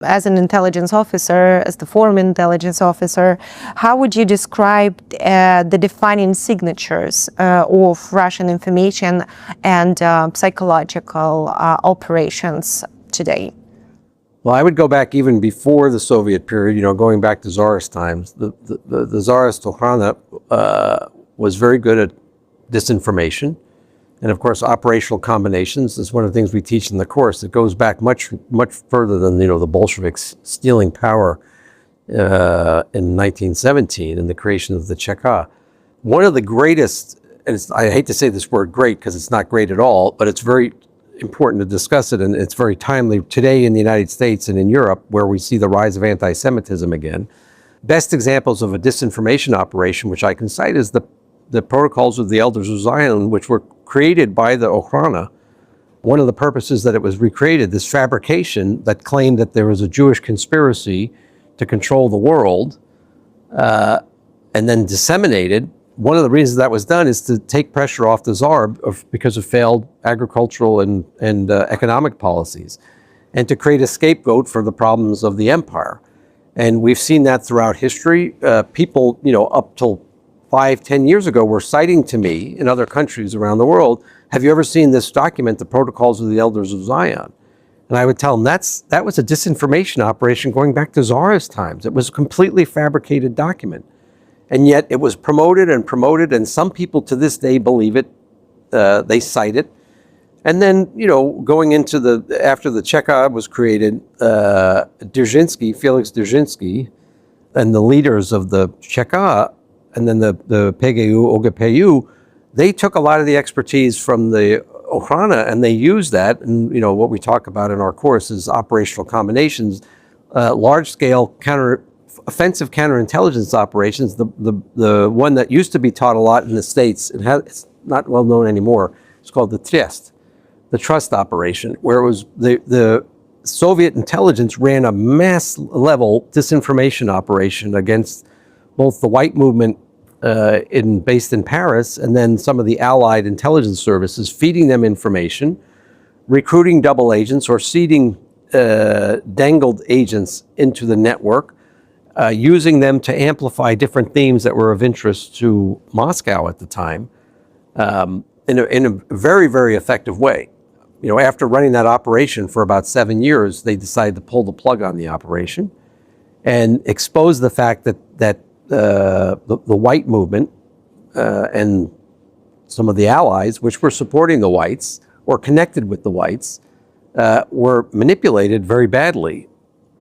As an intelligence officer, as the former intelligence officer, how would you describe the defining signatures of Russian information and psychological operations today? Well, I would go back even before the Soviet period, going back to Tsarist times. The Tsarist Okhrana was very good at disinformation. And of course, operational combinations is one of the things we teach in the course. It goes back much, much further than, the Bolsheviks stealing power in 1917 and the creation of the Cheka. One of the greatest, and I hate to say this word great because it's not great at all, but it's very important to discuss it, and it's very timely today in the United States and in Europe, where we see the rise of anti-Semitism again. Best examples of a disinformation operation, which I can cite, is the protocols of the Elders of Zion, which were created by the Okhrana. One of the purposes that it was recreated, this fabrication that claimed that there was a Jewish conspiracy to control the world, and then disseminated. One of the reasons that was done is to take pressure off the Tsar because of failed agricultural and economic policies, and to create a scapegoat for the problems of the empire. And we've seen that throughout history. People, up till 5-10 years ago were citing to me in other countries around the world, have you ever seen this document, the Protocols of the Elders of Zion? And I would tell them that was a disinformation operation going back to Tsarist times. It was a completely fabricated document. And yet it was promoted, and some people to this day believe it. They cite it. And then, going into after the Cheka was created, Felix Dzerzhinsky, and the leaders of the Cheka, and then the PGU, OGPU, they took a lot of the expertise from the Okhrana, and they used that. And what we talk about in our course is operational combinations, large-scale offensive counterintelligence operations. The one that used to be taught a lot in the States, it's not well known anymore. It's called the trust operation, where it was the Soviet intelligence ran a mass-level disinformation operation against both the white movement based in Paris, and then some of the allied intelligence services, feeding them information, recruiting double agents or seeding dangled agents into the network, using them to amplify different themes that were of interest to Moscow at the time, in a very, very effective way. After running that operation for about 7 years, they decided to pull the plug on the operation and expose the fact that the white movement and some of the allies, which were supporting the whites or connected with the whites, were manipulated very badly